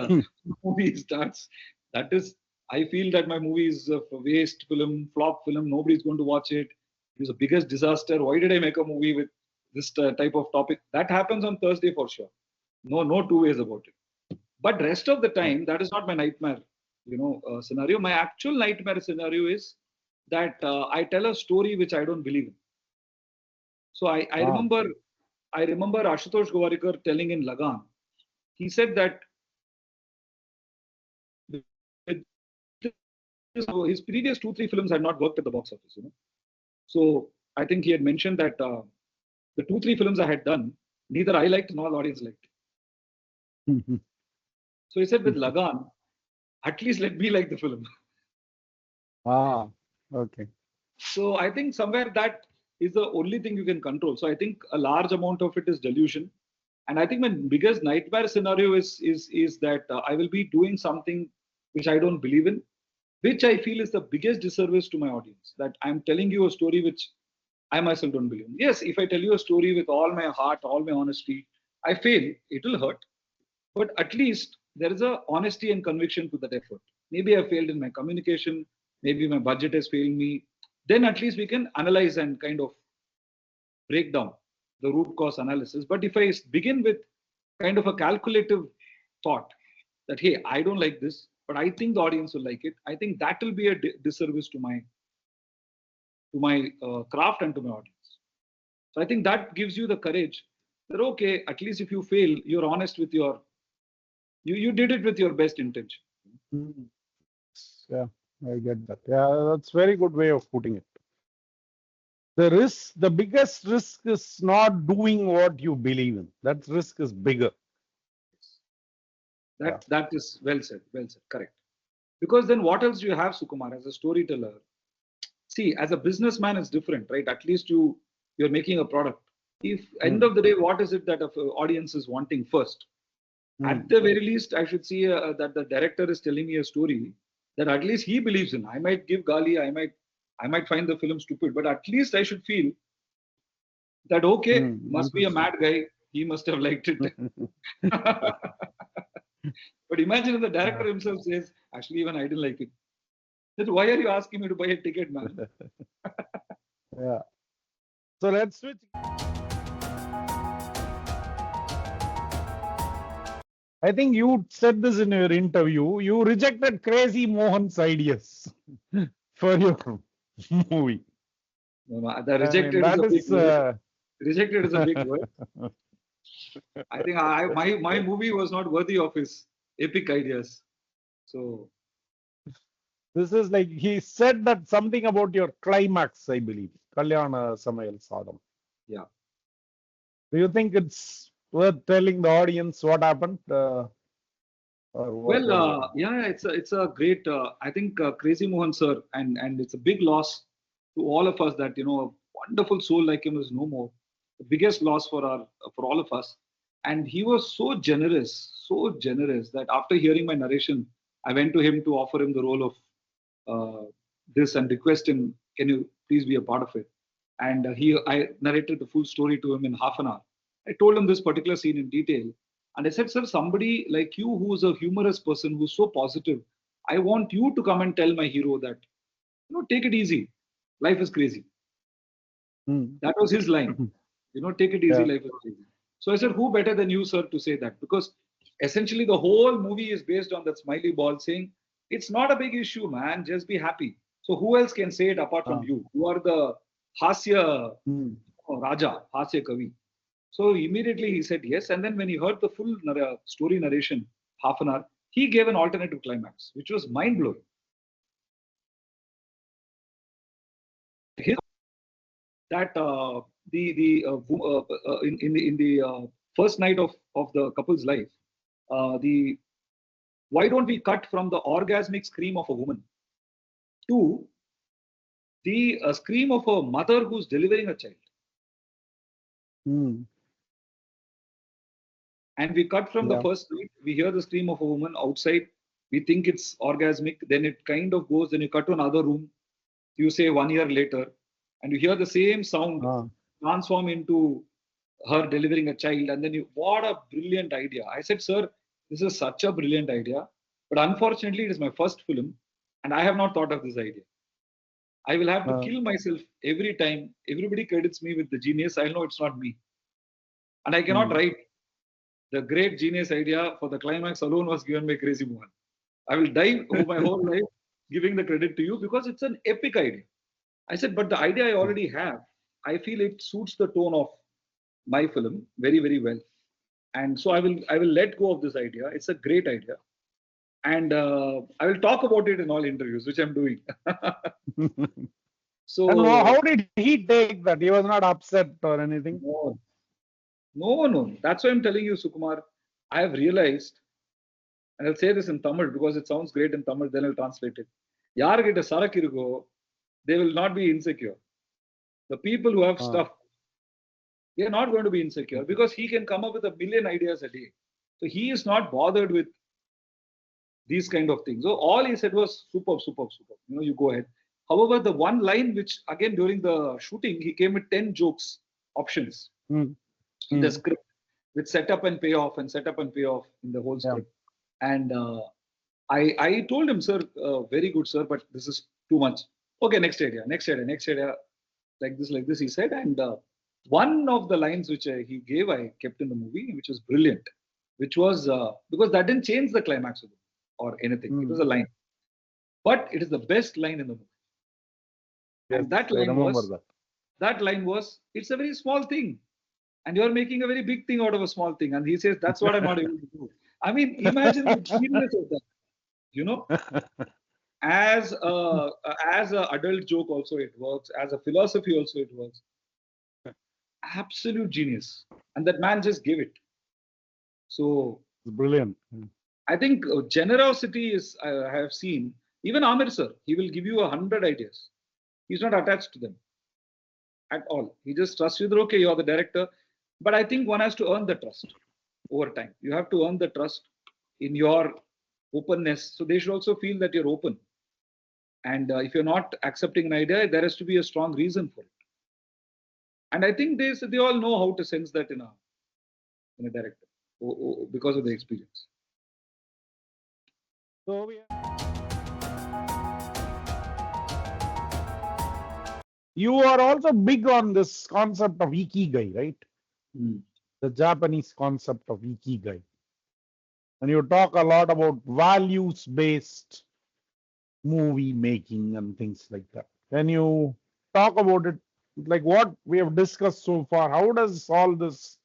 movie starts. That is, I feel that my movie is a waste film, flop film. Nobody's going to watch it. It was the biggest disaster. Why did I make a movie with this type of topic? That happens on Thursday for sure. No two ways about it. But rest of the time, that is not my nightmare, scenario. My actual nightmare scenario is that I tell a story which I don't believe in. So I Ah. remember Ashutosh Gowarikar telling in Lagan. He said that his previous 2 3 films had not worked at the box office. So I think he had mentioned that the 2 3 films I had done, neither I liked nor the audience liked. So he said with Lagan, at least let me like the film. Ah, okay. So I think somewhere that is the only thing you can control. So I think a large amount of it is delusion. And I think my biggest nightmare scenario is that I will be doing something which I don't believe in, which I feel is the biggest disservice to my audience. That I'm telling you a story which I myself don't believe in. Yes, if I tell you a story with all my heart, all my honesty, I fail, it will hurt. But at least there is a honesty and conviction to that effort. Maybe I failed in my communication, maybe my budget has failed me. Then at least we can analyze and kind of break down the root cause analysis. But if I begin with kind of a calculative thought that, hey, I don't like this, but I think the audience will like it, I think that will be a disservice to my craft and to my audience. So I think that gives you the courage that, okay, at least if you fail, you're honest with you did it with your best intention. Mm. Yeah, I get that. Yeah, that's very good way of putting it. The biggest risk is not doing what you believe in. That risk is bigger. Yeah. That is well said, correct. Because then what else do you have, Sukumar, as a storyteller? See, as a businessman, it's different, right? At least you're making a product. If end Mm. of the day, what is it that an audience is wanting first? At Mm. the very least, I should see that the director is telling me a story that at least he believes in. I might give gali, I might find the film stupid, but at least I should feel that, okay, Mm. must be a Interesting. mad guy. He must have liked it. But imagine if the director Yeah. himself says, actually, even I didn't like it. Then why are you asking me to buy a ticket, man? Yeah. So let's switch. I think you said this in your interview. You rejected Crazy Mohan's ideas for your movie. The I mean, rejected is that a big is. word. Rejected is a big word. I think my movie was not worthy of his epic ideas. So This is like he said that something about your climax, I believe. Kalyana Samayal Sadam. yeah. Do you think it's worth telling the audience what happened? Or what Well, was it? yeah, it's a great. I think Crazy Mohan sir, and it's a big loss to all of us that a wonderful soul like him is no more. The biggest loss for all of us. And he was so generous that after hearing my narration, I went to him to offer him the role of this and request him, can you please be a part of it? And I narrated the full story to him in half an hour. I told him this particular scene in detail, and I said, sir, somebody like you who's a humorous person, who's so positive, I want you to come and tell my hero that, take it easy. Life is crazy. Hmm. That was his line. Take it easy, Yeah. life is crazy. So I said, who better than you, sir, to say that? Because essentially the whole movie is based on that smiley ball saying, it's not a big issue, man. Just be happy. So who else can say it apart from Ah. you? You are the Hasya Hmm. Raja, Hasya Kavi. So immediately he said yes. And then when he heard the full story narration, half an hour, he gave an alternative climax, which was mind blowing. His that in the first night of the couple's life, the why don't we cut from the orgasmic scream of a woman to the scream of a mother who's delivering a child, Hmm. and we cut from the Yeah. first night, we hear the scream of a woman outside, we think it's orgasmic, then it kind of goes, then you cut to another room, you say 1 year later, and you hear the same sound Ah. transform into her delivering a child, and then what a brilliant idea. I said, sir, this is such a brilliant idea, but unfortunately it is my first film and I have not thought of this idea. I will have to Ah. kill myself every time everybody credits me with the genius. I know it's not me, and I cannot Hmm. write the great genius idea for the climax alone was given by Crazy Mohan. I will die my whole life giving the credit to you because it's an epic idea. I said, but the idea I Hmm. already have, I feel it suits the tone of my film very, very well. And so I will let go of this idea. It's a great idea, and I will talk about it in all interviews, which I'm doing. And So how did he take that? He was not upset or anything. no, no. That's why I'm telling you, Sukumar. I have realized, and I'll say this in Tamil because it sounds great in Tamil. Then I'll translate it. யார்கிட்ட சரக்கு இருக்கோ, they will not be insecure. The people who have stuff, they are not going to be insecure because he can come up with a million ideas a day. So he is not bothered with these kind of things. So all he said was superb, superb, superb. You go ahead. However, the one line which again during the shooting he came with 10 jokes options in the script with setup and payoff and setup and payoff in the whole script. And I told him, sir, very good, sir, but this is too much. Okay, next idea, like this, he said. And one of the lines which he gave, I kept in the movie, which was brilliant, which was because that didn't change the climax of the movie or anything. It was a line, but it is the best line in the movie. And that line was, it's a very small thing, and you are making a very big thing out of a small thing. And he says, that's what I'm not able to do. I mean, imagine the genius of that. As a adult joke also it works, as a philosophy also it works. Absolute genius. And that man just gave it. So it's brilliant. I think generosity is, I have seen, even Aamir sir, he will give you 100 ideas. He's not attached to them at all. He just trusts you that, okay, you're the director. But I think one has to earn the trust over time. You have to earn the trust in your openness. So they should also feel that you're open. And if you're not accepting an idea, there has to be a strong reason for it. And I think they all know how to sense that in a director because of the experience. So you are also big on this concept of ikigai, right? The Japanese concept of ikigai. And you talk a lot about values-based movie making and things like that. Can you talk about it, like what we have discussed so far? How does all this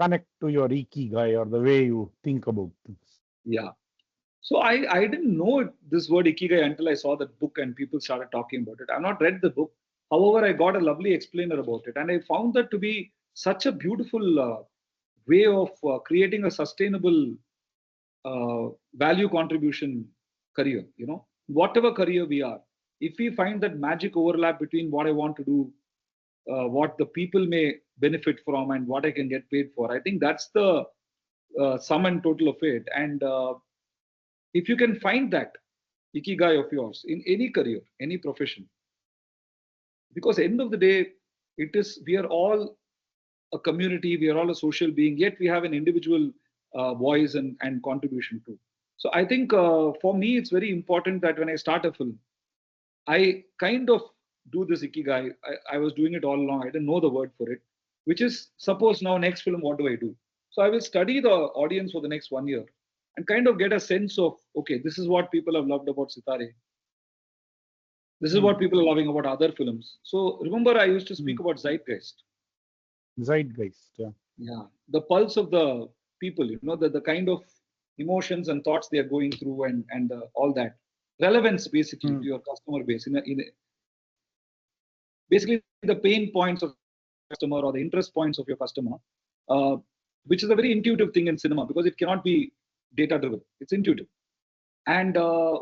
connect to your ikigai or the way you think about things? Yeah. So I didn't know this word ikigai until I saw that book and people started talking about it. I've not read the book. However, I got a lovely explainer about it. And I found that to be such a beautiful way of creating a sustainable value contribution career. Whatever career we are, if we find that magic overlap between what I want to do, what the people may benefit from, and what I can get paid for, I think that's the sum and total of it. And if you can find that ikigai of yours in any career, any profession, because at the end of the day, we are all a community, we are all a social being, yet we have an individual voice and contribution too. So I think for me, it's very important that when I start a film, I kind of do this ikigai. I was doing it all along. I didn't know the word for it, which is, suppose now next film, what do I do? So I will study the audience for the next 1 year and kind of get a sense of, okay, this is what people have loved about Sitaare. This is what people are loving about other films. So remember, I used to speak about zeitgeist. Yeah. The pulse of the people, the kind of emotions and thoughts they are going through, and all that. Relevance, basically, to your customer base. Basically, the pain points of the customer or the interest points of your customer, which is a very intuitive thing in cinema because it cannot be data-driven. It's intuitive. And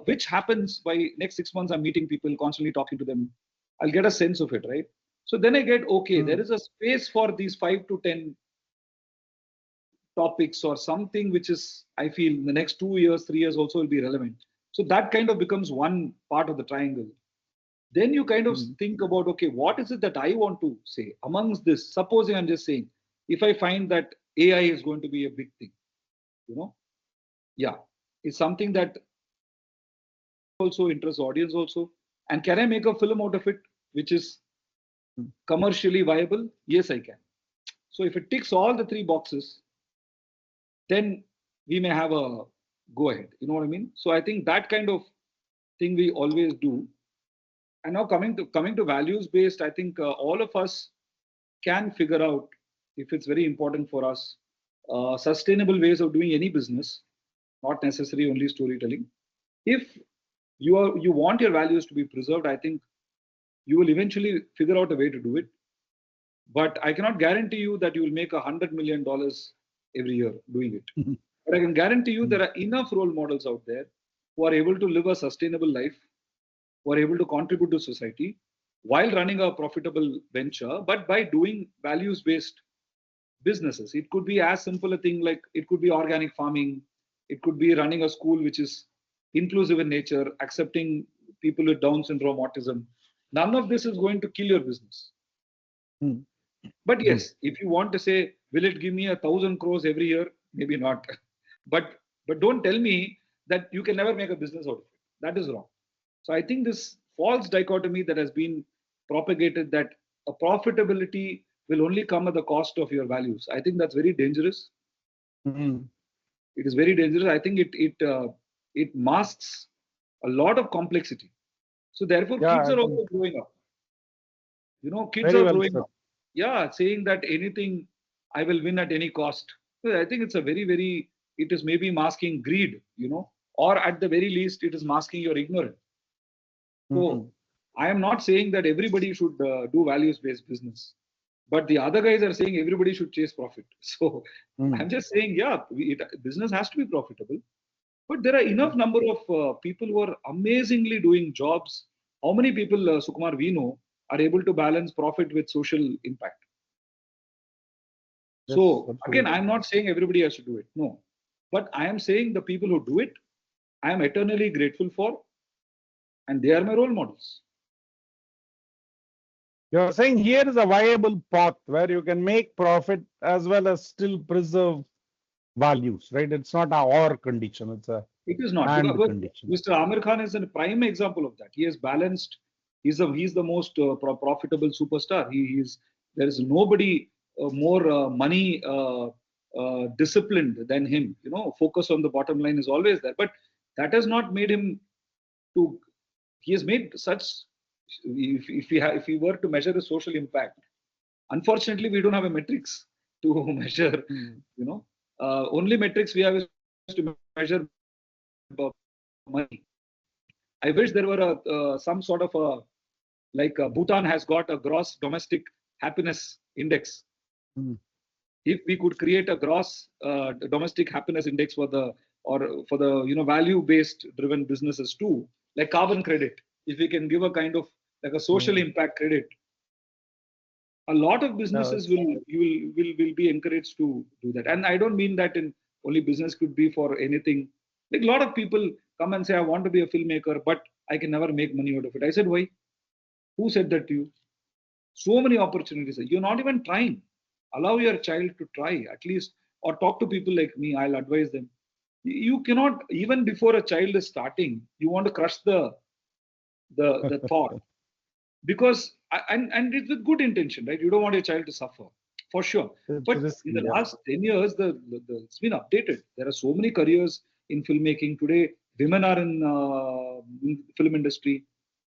which happens by next 6 months, I'm meeting people, constantly talking to them. I'll get a sense of it, right? So then I get, okay, there is a space for these 5 to 10 topics or something which is, I feel, in the next 2 years, 3 years also will be relevant. So that kind of becomes one part of the triangle. Then you kind of think about, okay, what is it that I want to say amongst this? Supposing I'm just saying, if I find that AI is going to be a big thing, yeah, it's something that also interests audience also. And can I make a film out of it which is commercially viable? Yes, I can. So if it ticks all the 3 boxes, then we may have a go ahead. You know what I mean? So I think that kind of thing we always do. And now coming to values based, I think all of us can figure out, if it's very important for us, sustainable ways of doing any business, not necessarily only storytelling. If you want your values to be preserved, I think you will eventually figure out a way to do it. But I cannot guarantee you that you will make $100 million every year doing it. But I can guarantee you there are enough role models out there who are able to live a sustainable life who are able to contribute to society while running a profitable venture, but by doing values based businesses. It could be as simple a thing like it could be organic farming, it could be running a school which is inclusive in nature, accepting people with Down syndrome, autism. None of this is going to kill your business. Mm. But Good. yes, if you want to say, will it give me 1,000 crores every year? Maybe not. but but don't tell me that you can never make a business out of it. That is wrong. So I think this false dichotomy that has been propagated that a profitability will only come at the cost of your values. I think that's very dangerous. Mm. It is very dangerous. I think it masks a lot of complexity. So therefore, Yeah, kids I are think also growing up. Kids very are well growing said. up. Yeah, saying that anything I will win at any cost. So I think it's a very, very, it is maybe masking greed, or at the very least, it is masking your ignorance. So Mm. I am not saying that everybody should do values based business, but the other guys are saying everybody should chase profit. So Mm. I'm just saying, yeah, business has to be profitable, but there are enough number of people who are amazingly doing jobs. How many people, Sukumar, we know, are able to balance profit with social impact? Yes, So again, absolutely. I'm not saying everybody has to do it. No. But I am saying the people who do it, I am eternally grateful for, and they are my role models. You're saying here is a viable path where you can make profit as well as still preserve values, right? It's not a or condition, it's a It is not and because condition. Mr. Aamir Khan is a prime example of that. He has balanced. He's the most profitable superstar. He's there is nobody more money disciplined than him. Focus on the bottom line is always there. But that has not made him to. He has made such. If we were to measure the social impact, unfortunately, we don't have a metrics to measure. Mm. Only metrics we have is to measure money. I wish there were some sort of like Bhutan has got a gross domestic happiness index. Mm. If we could create a gross domestic happiness index for the value based driven businesses too, like carbon credit, if we can give a kind of like a social Mm. impact credit, a lot of Yeah, businesses will be encouraged to do that. And I don't mean that in only business could be for anything. Like a lot of people come and say, I want to be a filmmaker, but I can never make money out of it. I said, why? Who said that to you? So many opportunities. You're not even trying. Allow your child to try at least, or talk to people like me. I'll advise them. You cannot, even before a child is starting, you want to crush the thought, because and it's with good intention, right? You don't want your child to suffer, for sure. it's But in risky. the Yeah. last 10 years, it's been updated. There are so many careers in filmmaking today. Women are in film industry.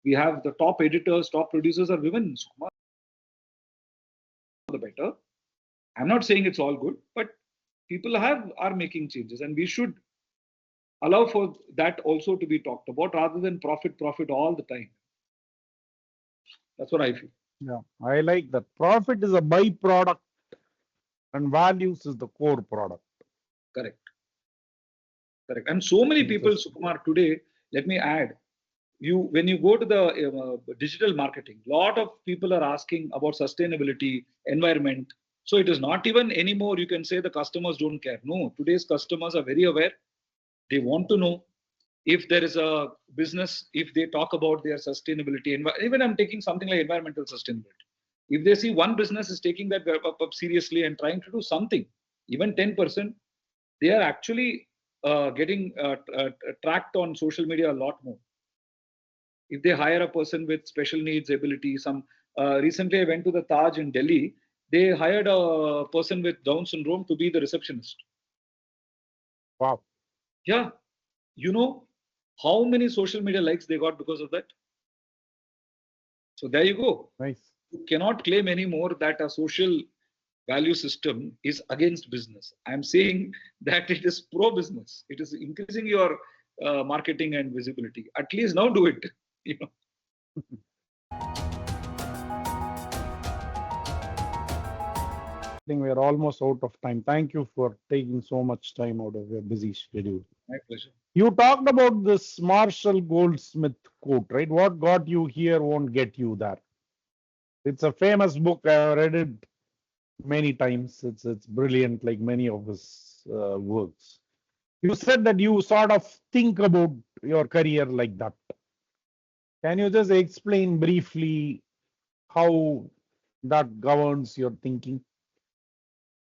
We have the top editors, top producers are women. Sukumar, the better. I'm not saying it's all good, but people are making changes, and we should allow for that also to be talked about rather than profit all the time. That's what I feel. Yeah. I like that. Profit is a byproduct and values is the core product. Correct. Correct. And so many people, Interesting. Sukumar, today, let me add, when you go to the digital marketing, lot of people are asking about sustainability, environment. So it is not even anymore, you can say the customers don't care. No, today's customers are very aware. They want to know if there is a business, if they talk about their sustainability. Even I'm taking something like environmental sustainability. If they see one business is taking that up seriously and trying to do something, even 10%, they are actually getting tracked on social media a lot more. If they hire a person with special needs ability, some recently I went to the Taj in Delhi. They hired a person with Down syndrome to be the receptionist. Wow. Yeah, you know how many social media likes they got because of that. So there you go. Nice. You cannot claim anymore that a social value system is against business. I'm saying that it is pro business. It is increasing your marketing and visibility. At least now do it. You know. I think we're almost out of time. Thank you for taking so much time out of your busy schedule. My pleasure. You talked about this Marshall Goldsmith quote, right? What got you here won't get you there. It's a famous book. I've read it many times. It's brilliant, like many of his works. You said that you sort of think about your career like that. Can you just explain briefly how that governs your thinking?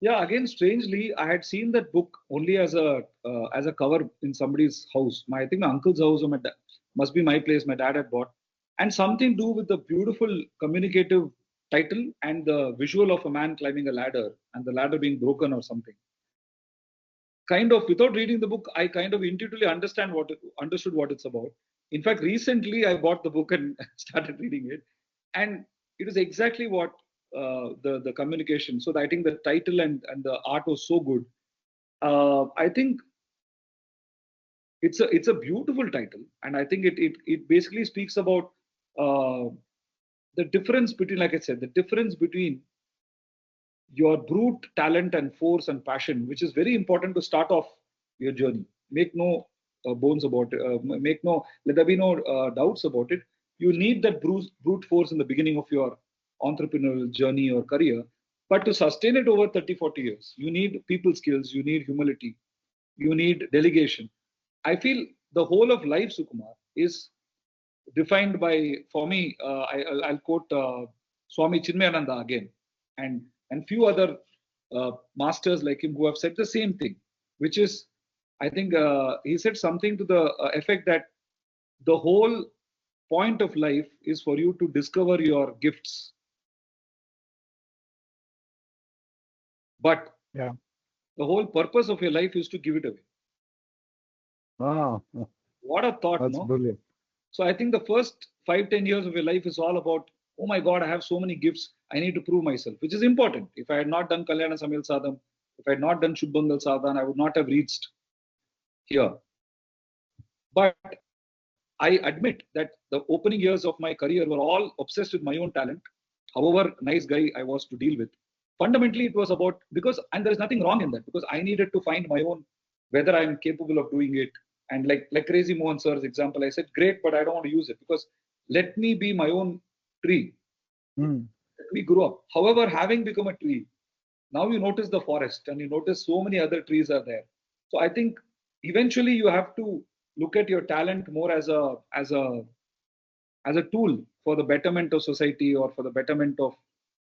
Yeah, again, strangely, I had seen that book only as a cover in somebody's house. I think my uncle's house or must be my place. My dad had bought, and something to do with the beautiful communicative title and the visual of a man climbing a ladder and the ladder being broken or something. Kind of without reading the book, I kind of intuitively understood what it's about. In fact, recently I bought the book and started reading it, and it is exactly what the communication. So I think the title and the art was so good. I think it's a beautiful title, and I think it basically speaks about uh, the difference between, like I said, the difference between your brute talent and force and passion, which is very important to start off your journey. Make no bones about it. Make no Let there be no doubts about it. You need that brute force in the beginning of your entrepreneurial journey or career, but to sustain it over 30, 40 years, you need people skills, you need humility, you need delegation. I feel the whole of life, Sukumar, is defined by, for me, I'll quote Swami Chinmayananda again, and few other masters like him who have said the same thing, which is, I think he said something to the effect that the whole point of life is for you to discover your gifts, but Yeah, the whole purpose of your life is to give it away. ah, What a thought, that's no? brilliant. So I think the first 5, 10 years of your life is all about, oh my God, I have so many gifts. I need to prove myself, which is important. If I had not done Kalyana Samil Sadham, if I had not done Shubbangal Sadhan, I would not have reached here. But I admit that the opening years of my career were all obsessed with my own talent, however nice guy I was to deal with. Fundamentally, it was about, because, and there is nothing wrong in that, because I needed to find my own, whether I'm capable of doing it. And like Crazy Mohan sir's example, I said, great, but I don't want to use it because let me be my own tree. Hmm. Let me grow up. However, having become a tree, now you notice the forest and you notice so many other trees are there. So I think eventually you have to look at your talent more as a tool for the betterment of society or for the betterment of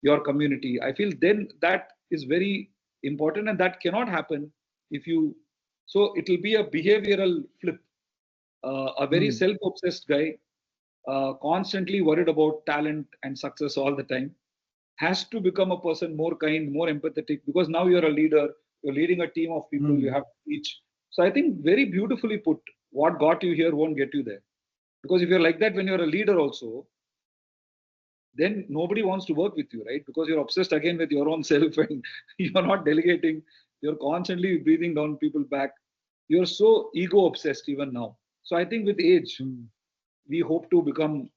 your community. I feel then that is very important, and that cannot happen if you. So it will be a behavioral flip. A very Hmm. self-obsessed guy, constantly worried about talent and success all the time, has to become a person more kind, more empathetic, because now you're a leader, you're leading a team of people, you Hmm. have to teach. So I think very beautifully put, what got you here won't get you there. Because if you're like that when you're a leader also, then nobody wants to work with you, right? Because you're obsessed again with your own self and you're not delegating, you're constantly breathing down people's back. You're so ego obsessed even now. So I think with age, Hmm. we hope to become,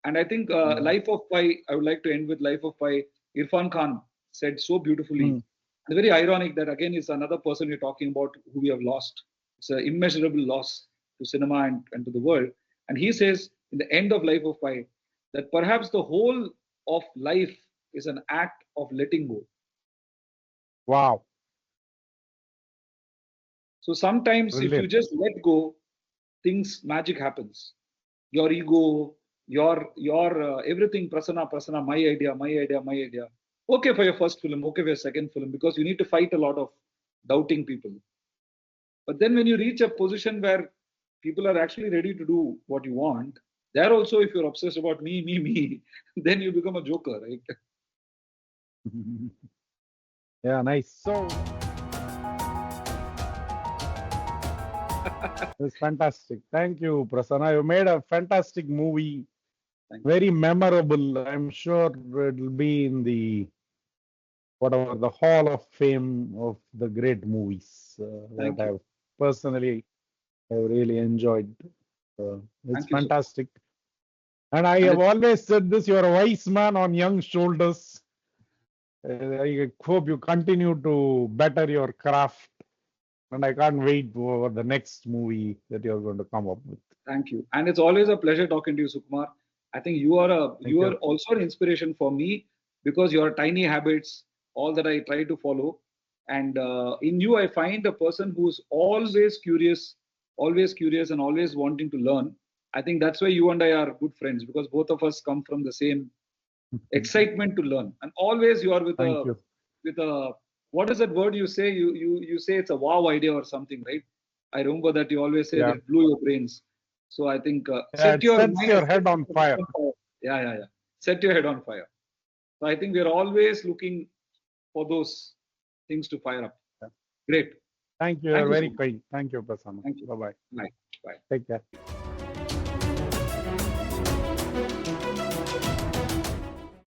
and I think Yeah. Life of Pi, I would like to end with Life of Pi. Irfan Khan said so beautifully. Hmm. And very ironic that again is another person we're talking about who we have lost. It's an immeasurable loss to cinema and to the world. And he says in the end of Life of Pi that perhaps the whole of life is an act of letting go. Wow, So sometimes if you brilliant. just let go, things, magic happens. Your ego, your everything, Prasanna, my idea. Okay for your first film, okay for your second film, because you need to fight a lot of doubting people. But then when you reach a position where people are actually ready to do what you want, there also, if you're obsessed about me, then you become a joker, right? Yeah, nice. So it's fantastic. Thank you, Prasanna. You made a fantastic movie, Thank you. very memorable. I'm sure it'll be in the whatever the Hall of Fame of the great movies that Thank you. I've personally have really enjoyed. It's Thank you so much. fantastic. And I And have it's, always said this: you're a wise man on young shoulders. I hope you continue to better your craft And I can't wait for the next movie that you're going to come up with. Thank you. And it's always a pleasure talking to you, Sukumar. I think Thank you are you. also an inspiration for me because your tiny habits, all that I try to follow. And in you, I find a person who's always curious and always wanting to learn. I think that's why you and I are good friends because both of us come from the same excitement to learn. And always you are Thank you. with a what is that word you say? You say it's a wow idea or something, right? I remember that you always say that Yeah. it blew your brains. So I think Yeah, set it your sets mind, your head on fire. yeah. Set your head on fire. So I think we are always looking for those things to fire up. Yeah. Great. Thank you. Thank You're you so very much. kind. Thank you, Prasanna. Thank you. Bye bye. Bye. Bye. Take care.